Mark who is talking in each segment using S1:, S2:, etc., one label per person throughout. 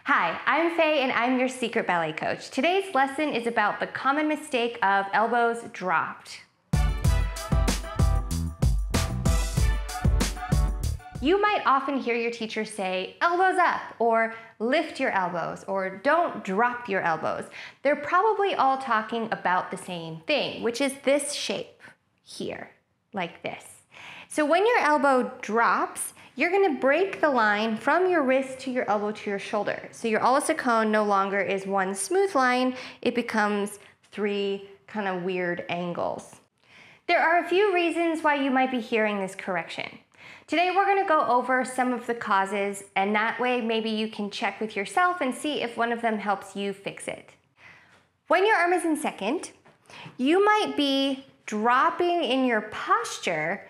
S1: Hi, I'm Faye and I'm your secret ballet coach. Today's lesson is about the common mistake of elbows dropped. You might often hear your teacher say, elbows up, or lift your elbows, or don't drop your elbows. They're probably all talking about the same thing, which is this shape here, like this. So when your elbow drops, you're gonna break the line from your wrist to your elbow to your shoulder. So your Olliser cone no longer is one smooth line, it becomes three kind of weird angles. There are a few reasons why you might be hearing this correction. Today we're gonna go over some of the causes, and that way maybe you can check with yourself and see if one of them helps you fix it. When your arm is in second, you might be dropping in your posture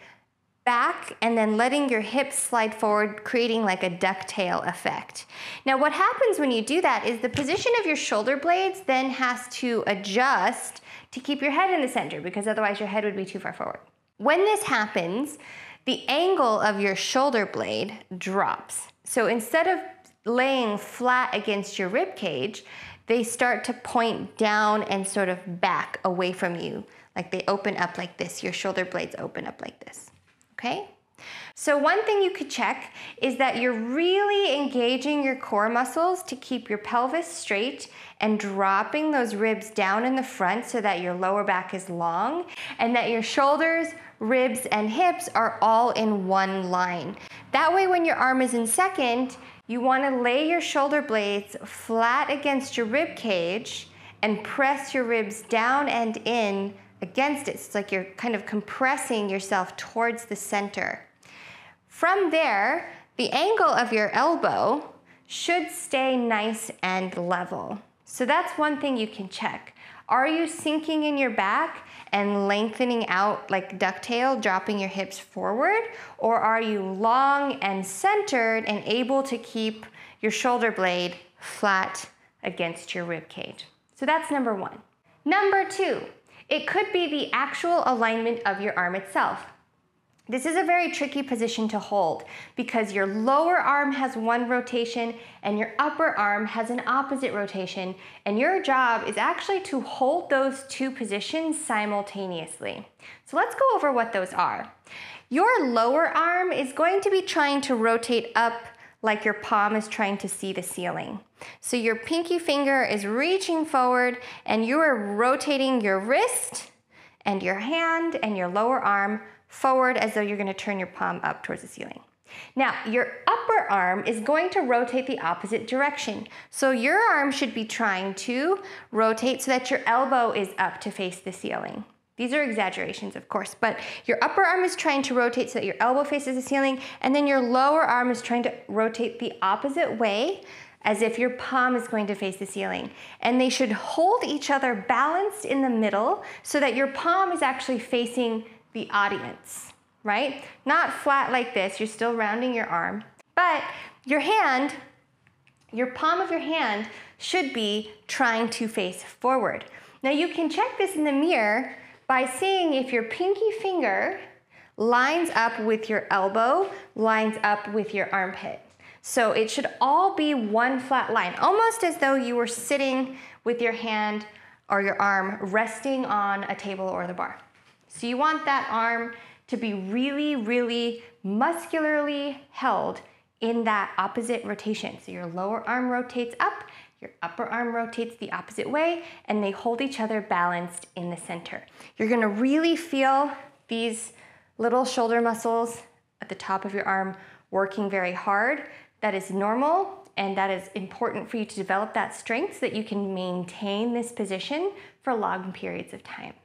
S1: back and then letting your hips slide forward, creating like a ducktail effect. Now what happens when you do that is the position of your shoulder blades then has to adjust to keep your head in the center, because otherwise your head would be too far forward. When this happens, the angle of your shoulder blade drops. So instead of laying flat against your rib cage, they start to point down and sort of back away from you. Like they open up like this. Your shoulder blades open up like this. Okay? So one thing you could check is that you're really engaging your core muscles to keep your pelvis straight and dropping those ribs down in the front so that your lower back is long and that your shoulders, ribs, and hips are all in one line. That way when your arm is in second, you want to lay your shoulder blades flat against your rib cage and press your ribs down and in against it. It's like you're kind of compressing yourself towards the center. From there, the angle of your elbow should stay nice and level. So that's one thing you can check. Are you sinking in your back and lengthening out like ducktail, dropping your hips forward? Or are you long and centered and able to keep your shoulder blade flat against your rib cage? So that's number one. Number two, it could be the actual alignment of your arm itself. This is a very tricky position to hold because your lower arm has one rotation and your upper arm has an opposite rotation, and your job is actually to hold those two positions simultaneously. So let's go over what those are. Your lower arm is going to be trying to rotate up like your palm is trying to see the ceiling. So your pinky finger is reaching forward and you are rotating your wrist and your hand and your lower arm forward as though you're going to turn your palm up towards the ceiling. Now, your upper arm is going to rotate the opposite direction. So your arm should be trying to rotate so that your elbow is up to face the ceiling. These are exaggerations, of course, but your upper arm is trying to rotate so that your elbow faces the ceiling, and then your lower arm is trying to rotate the opposite way as if your palm is going to face the ceiling. And they should hold each other balanced in the middle so that your palm is actually facing the audience, right? Not flat like this, you're still rounding your arm, but your hand, your palm of your hand should be trying to face forward. Now you can check this in the mirror by seeing if your pinky finger lines up with your elbow, lines up with your armpit. So it should all be one flat line, almost as though you were sitting with your hand or your arm resting on a table or the bar. So you want that arm to be really, really muscularly held in that opposite rotation. So your lower arm rotates up, your upper arm rotates the opposite way, and they hold each other balanced in the center. You're gonna really feel these little shoulder muscles at the top of your arm working very hard. That is normal, and that is important for you to develop that strength so that you can maintain this position for long periods of time.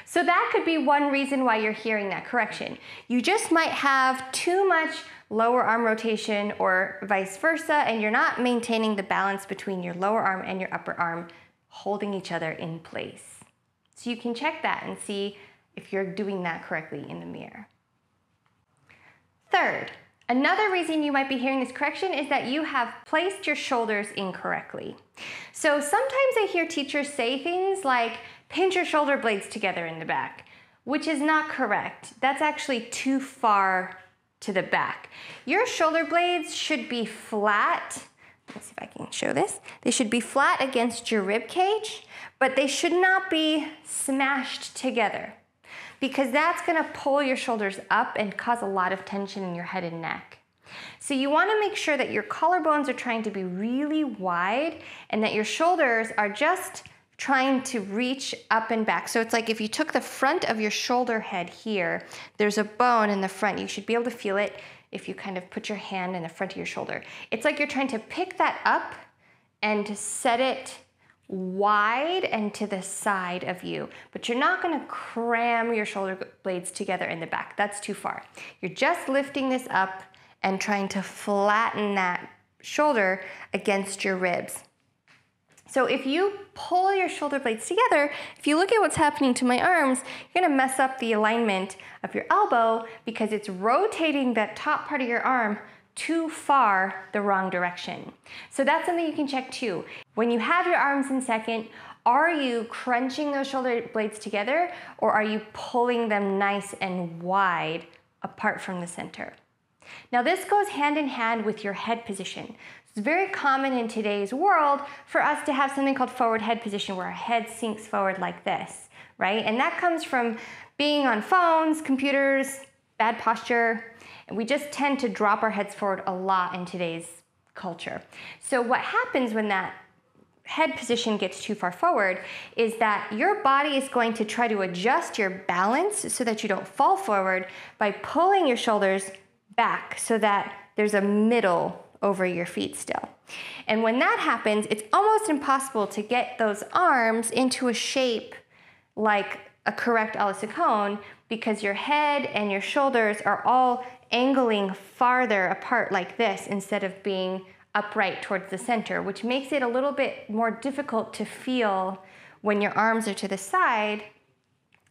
S1: So that could be one reason why you're hearing that correction. You just might have too much lower arm rotation or vice versa, and you're not maintaining the balance between your lower arm and your upper arm holding each other in place. So you can check that and see if you're doing that correctly in the mirror. Third, another reason you might be hearing this correction is that you have placed your shoulders incorrectly. So sometimes I hear teachers say things like, pinch your shoulder blades together in the back, which is not correct. That's actually too far to the back. Your shoulder blades should be flat. Let's see if I can show this. They should be flat against your rib cage, but they should not be smashed together because that's gonna pull your shoulders up and cause a lot of tension in your head and neck. So you wanna make sure that your collarbones are trying to be really wide and that your shoulders are just trying to reach up and back. So it's like if you took the front of your shoulder head here, there's a bone in the front. You should be able to feel it if you kind of put your hand in the front of your shoulder. It's like you're trying to pick that up and set it wide and to the side of you, but you're not gonna cram your shoulder blades together in the back. That's too far. You're just lifting this up and trying to flatten that shoulder against your ribs. So if you pull your shoulder blades together, if you look at what's happening to my arms, you're gonna mess up the alignment of your elbow because it's rotating that top part of your arm too far the wrong direction. So that's something you can check too. When you have your arms in second, are you crunching those shoulder blades together or are you pulling them nice and wide apart from the center? Now this goes hand in hand with your head position. It's very common in today's world for us to have something called forward head position where our head sinks forward like this, right? And that comes from being on phones, computers, bad posture, and we just tend to drop our heads forward a lot in today's culture. So what happens when that head position gets too far forward is that your body is going to try to adjust your balance so that you don't fall forward by pulling your shoulders back so that there's a middle over your feet still. And when that happens, it's almost impossible to get those arms into a shape like a correct a la Saucony because your head and your shoulders are all angling farther apart like this instead of being upright towards the center, which makes it a little bit more difficult to feel when your arms are to the side,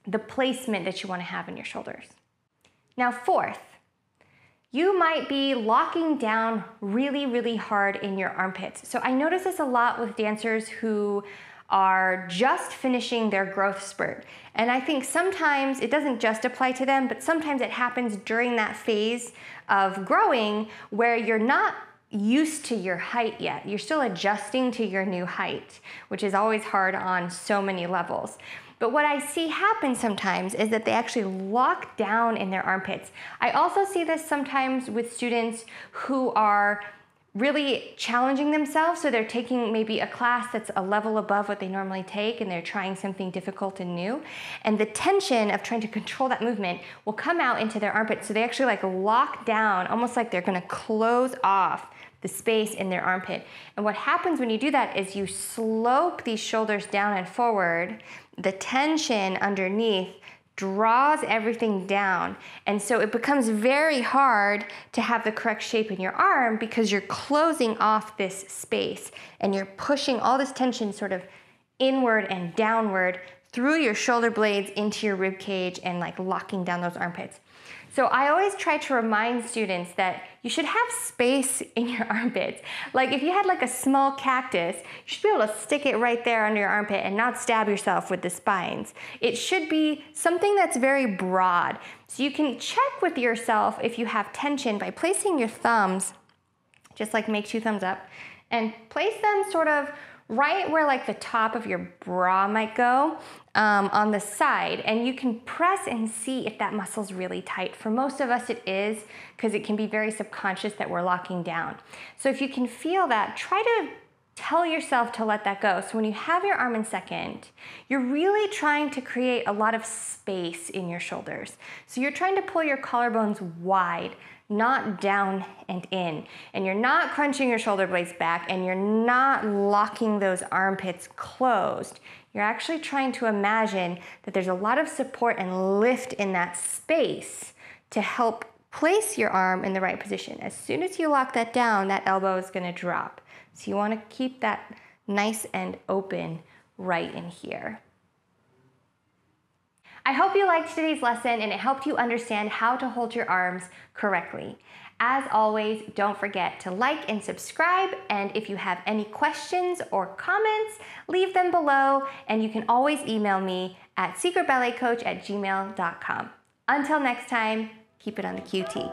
S1: the placement that you want to have in your shoulders. Now, fourth, you might be locking down really, really hard in your armpits. So I notice this a lot with dancers who are just finishing their growth spurt. And I think sometimes it doesn't just apply to them, but sometimes it happens during that phase of growing where you're not used to your height yet. You're still adjusting to your new height, which is always hard on so many levels. But what I see happen sometimes is that they actually lock down in their armpits. I also see this sometimes with students who are really challenging themselves. So they're taking maybe a class that's a level above what they normally take and they're trying something difficult and new. And the tension of trying to control that movement will come out into their armpits. So they actually like lock down, almost like they're gonna close off the space in their armpit. And what happens when you do that is you slope these shoulders down and forward. The tension underneath draws everything down. And so it becomes very hard to have the correct shape in your arm because you're closing off this space and you're pushing all this tension sort of inward and downward through your shoulder blades into your rib cage and like locking down those armpits. So I always try to remind students that you should have space in your armpits. Like if you had like a small cactus, you should be able to stick it right there under your armpit and not stab yourself with the spines. It should be something that's very broad. So you can check with yourself if you have tension by placing your thumbs, just like make 2 thumbs up, and place them sort of right where like the top of your bra might go on the side, and you can press and see if that muscle's really tight. For most of us it is, because it can be very subconscious that we're locking down. So if you can feel that, try to tell yourself to let that go. So when you have your arm in second, you're really trying to create a lot of space in your shoulders. So you're trying to pull your collarbones wide, not down and in. And you're not crunching your shoulder blades back, and you're not locking those armpits closed. You're actually trying to imagine that there's a lot of support and lift in that space to help place your arm in the right position. As soon as you lock that down, that elbow is going to drop. So you want to keep that nice and open right in here. I hope you liked today's lesson and it helped you understand how to hold your arms correctly. As always, don't forget to like and subscribe, and if you have any questions or comments, leave them below, and you can always email me at secretballetcoach@gmail.com. Until next time, keep it on the QT.